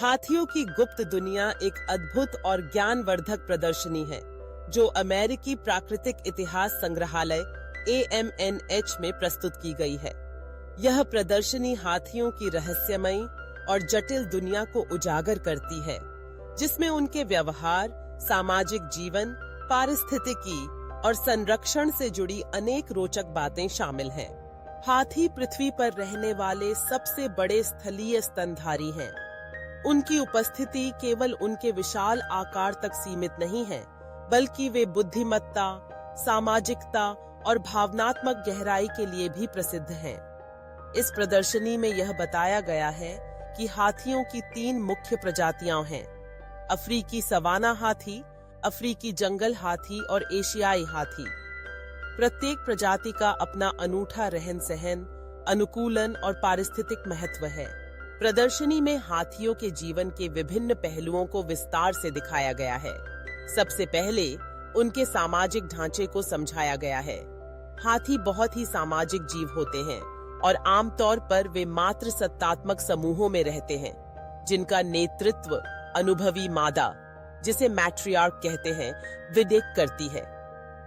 हाथियों की गुप्त दुनिया एक अद्भुत और ज्ञानवर्धक प्रदर्शनी है जो अमेरिकी प्राकृतिक इतिहास संग्रहालय AMNH में प्रस्तुत की गई है। यह प्रदर्शनी हाथियों की रहस्यमयी और जटिल दुनिया को उजागर करती है, जिसमें उनके व्यवहार, सामाजिक जीवन, पारिस्थितिकी और संरक्षण से जुड़ी अनेक रोचक बातें शामिल हैं। हाथी पृथ्वी पर रहने वाले सबसे बड़े स्थलीय स्तनधारी हैं। उनकी उपस्थिति केवल उनके विशाल आकार तक सीमित नहीं है, बल्कि वे बुद्धिमत्ता, सामाजिकता और भावनात्मक गहराई के लिए भी प्रसिद्ध हैं। इस प्रदर्शनी में यह बताया गया है कि हाथियों की 3 मुख्य प्रजातियां हैं: अफ्रीकी सवाना हाथी, अफ्रीकी जंगल हाथी और एशियाई हाथी। प्रत्येक प्रजाति का अपना अनूठा रहन-सहन, अनुकूलन और पारिस्थितिक महत्व है। प्रदर्शनी में हाथियों के जीवन के विभिन्न पहलुओं को विस्तार से दिखाया गया है। सबसे पहले उनके सामाजिक ढांचे को समझाया गया है। हाथी बहुत ही सामाजिक जीव होते हैं और आमतौर पर वे मात्र सत्तात्मक समूहों में रहते हैं, जिनका नेतृत्व अनुभवी मादा, जिसे मैट्रियार्क कहते हैं, विडेक करती है।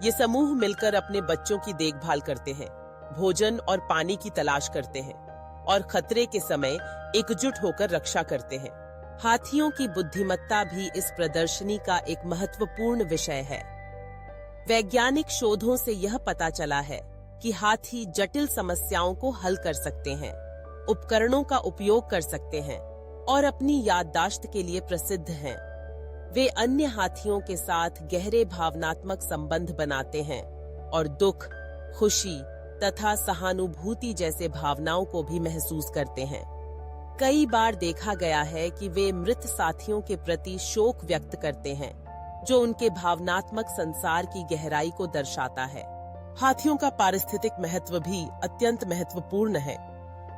ये समूह मिलकर अपने बच्चों की देखभाल करते हैं, भोजन और पानी की तलाश करते हैं और खतरे के समय एकजुट होकर रक्षा करते हैं। हाथियों की बुद्धिमत्ता भी इस प्रदर्शनी का एक महत्वपूर्ण विषय है। वैज्ञानिक शोधों से यह पता चला है कि हाथी जटिल समस्याओं को हल कर सकते हैं, उपकरणों का उपयोग कर सकते हैं और अपनी याददाश्त के लिए प्रसिद्ध हैं। वे अन्य हाथियों के साथ गहरे भावनात्मक संबंध बनाते हैं और दुख, खुशी तथा सहानुभूति जैसे भावनाओं को भी महसूस करते हैं। कई बार देखा गया है कि वे मृत साथियों के प्रति शोक व्यक्त करते हैं, जो उनके भावनात्मक संसार की गहराई को दर्शाता है। हाथियों का पारिस्थितिक महत्व भी अत्यंत महत्वपूर्ण है।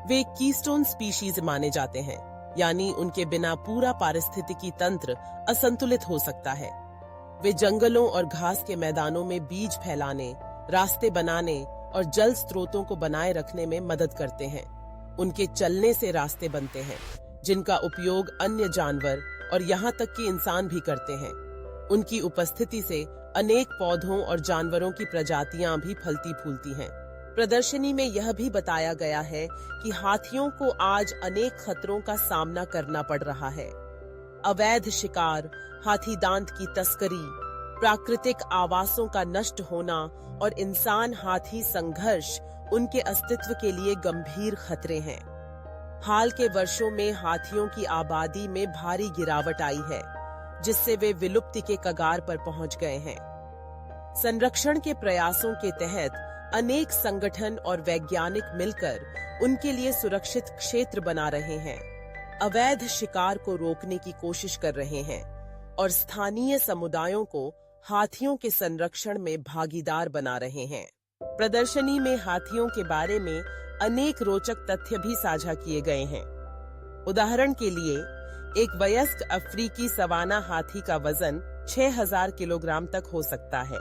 वे कीस्टोन स्पीशीज माने जाते हैं, यानी उनके बिना पूरा पारिस्थितिकी तंत्र असंतुलित हो सकता है। वे जंगलों और घास के मैदानों में बीज फैलाने, रास्ते बनाने और जल स्रोतों को बनाए रखने में मदद करते हैं। उनके चलने से रास्ते बनते हैं, जिनका उपयोग अन्य जानवर और यहाँ तक कि इंसान भी करते हैं। उनकी उपस्थिति से अनेक पौधों और जानवरों की प्रजातियां भी फलती फूलती हैं। प्रदर्शनी में यह भी बताया गया है कि हाथियों को आज अनेक खतरों का सामना करना पड़ रहा है। अवैध शिकार, हाथी दांत की तस्करी, प्राकृतिक आवासों का नष्ट होना और इंसान हाथी संघर्ष उनके अस्तित्व के लिए गंभीर खतरे हैं। हाल के वर्षों में हाथियों की आबादी में भारी गिरावट आई है, जिससे वे विलुप्ति के कगार पर पहुंच गए हैं। संरक्षण के प्रयासों के तहत अनेक संगठन और वैज्ञानिक मिलकर उनके लिए सुरक्षित क्षेत्र बना रहे हैं, अवैध शिकार को रोकने की कोशिश कर रहे हैं और स्थानीय समुदायों को हाथियों के संरक्षण में भागीदार बना रहे हैं। प्रदर्शनी में हाथियों के बारे में अनेक रोचक तथ्य भी साझा किए गए हैं। उदाहरण के लिए, एक वयस्क अफ्रीकी सवाना हाथी का वजन 6000 किलोग्राम तक हो सकता है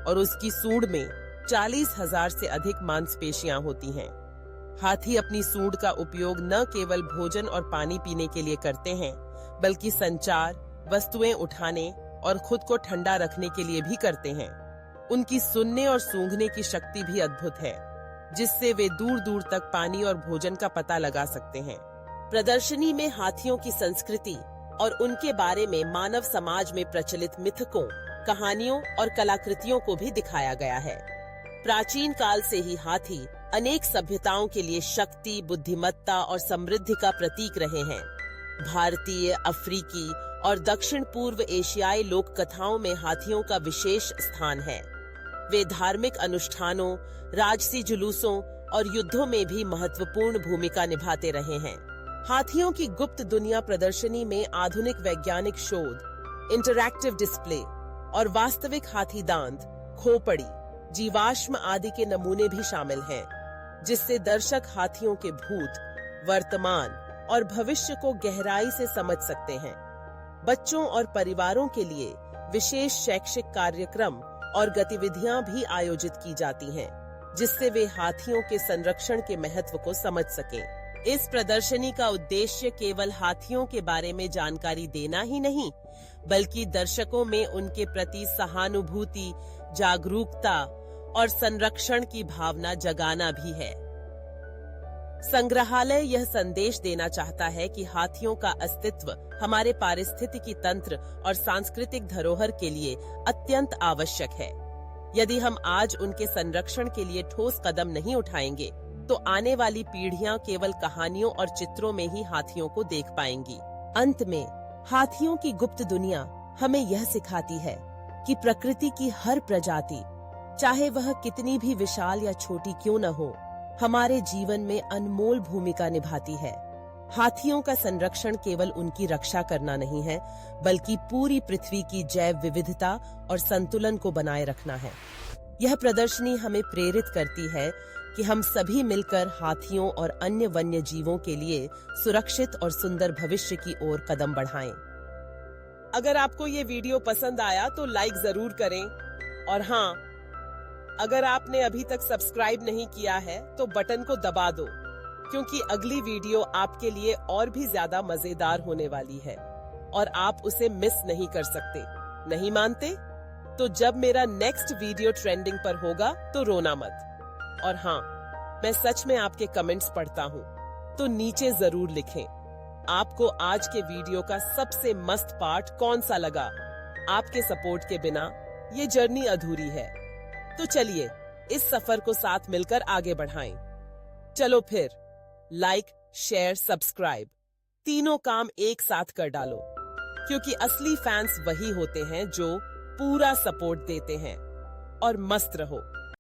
और उसकी सूंड में 40,000 से अधिक मांसपेशियां होती हैं। हाथी अपनी सूंड का उपयोग न केवल भोजन और पानी पीने के लिए करते हैं, बल्कि संचार, वस्तुएं उठाने और खुद को ठंडा रखने के लिए भी करते हैं। उनकी सुनने और सूंघने की शक्ति भी अद्भुत है, जिससे वे दूर दूर तक पानी और भोजन का पता लगा सकते हैं। प्रदर्शनी में हाथियों की संस्कृति और उनके बारे में मानव समाज में प्रचलित मिथकों, कहानियों और कलाकृतियों को भी दिखाया गया है। प्राचीन काल से ही हाथी अनेक सभ्यताओं के लिए शक्ति, बुद्धिमत्ता और समृद्धि का प्रतीक रहे हैं। भारतीय, अफ्रीकी और दक्षिण पूर्व एशियाई लोक कथाओं में हाथियों का विशेष स्थान है। वे धार्मिक अनुष्ठानों, राजसी जुलूसों और युद्धों में भी महत्वपूर्ण भूमिका निभाते रहे हैं। हाथियों की गुप्त दुनिया प्रदर्शनी में आधुनिक वैज्ञानिक शोध, इंटरैक्टिव डिस्प्ले और वास्तविक हाथी दांत, खोपड़ी, जीवाश्म आदि के नमूने भी शामिल हैं, जिससे दर्शक हाथियों के भूत, वर्तमान और भविष्य को गहराई से समझ सकते हैं। बच्चों और परिवारों के लिए विशेष शैक्षिक कार्यक्रम और गतिविधियां भी आयोजित की जाती हैं, जिससे वे हाथियों के संरक्षण के महत्व को समझ सकें। इस प्रदर्शनी का उद्देश्य केवल हाथियों के बारे में जानकारी देना ही नहीं, बल्कि दर्शकों में उनके प्रति सहानुभूति, जागरूकता और संरक्षण की भावना जगाना भी है। संग्रहालय यह संदेश देना चाहता है कि हाथियों का अस्तित्व हमारे पारिस्थितिकी तंत्र और सांस्कृतिक धरोहर के लिए अत्यंत आवश्यक है। यदि हम आज उनके संरक्षण के लिए ठोस कदम नहीं उठाएंगे, तो आने वाली पीढ़ियां केवल कहानियों और चित्रों में ही हाथियों को देख पाएंगी। अंत में, हाथियों की गुप्त दुनिया हमें यह सिखाती है कि प्रकृति की हर प्रजाति, चाहे वह कितनी भी विशाल या छोटी क्यों न हो, हमारे जीवन में अनमोल भूमिका निभाती है। हाथियों का संरक्षण केवल उनकी रक्षा करना नहीं है, बल्कि पूरी पृथ्वी की जैव विविधता और संतुलन को बनाए रखना है। यह प्रदर्शनी हमें प्रेरित करती है कि हम सभी मिलकर हाथियों और अन्य वन्य जीवों के लिए सुरक्षित और सुंदर भविष्य की ओर कदम बढ़ाएं। अगर आपको ये वीडियो पसंद आया तो लाइक जरूर करें, और हाँ, अगर आपने अभी तक सब्सक्राइब नहीं किया है तो बटन को दबा दो, क्योंकि अगली वीडियो आपके लिए और भी ज्यादा मजेदार होने वाली है और आप उसे मिस नहीं कर सकते। नहीं मानते? तो जब मेरा नेक्स्ट वीडियो ट्रेंडिंग पर होगा तो रोना मत। और हाँ, मैं सच में आपके कमेंट्स पढ़ता हूँ, तो नीचे जरूर लिखें आपको आज के वीडियो का सबसे मस्त पार्ट कौन सा लगा। आपके सपोर्ट के बिना ये जर्नी अधूरी है। तो चलिए इस सफर को साथ मिलकर आगे बढ़ाएं। चलो फिर, लाइक, शेयर, सब्सक्राइब, तीनों काम एक साथ कर डालो, क्योंकि असली फैंस वही होते हैं जो पूरा सपोर्ट देते हैं। और मस्त रहो।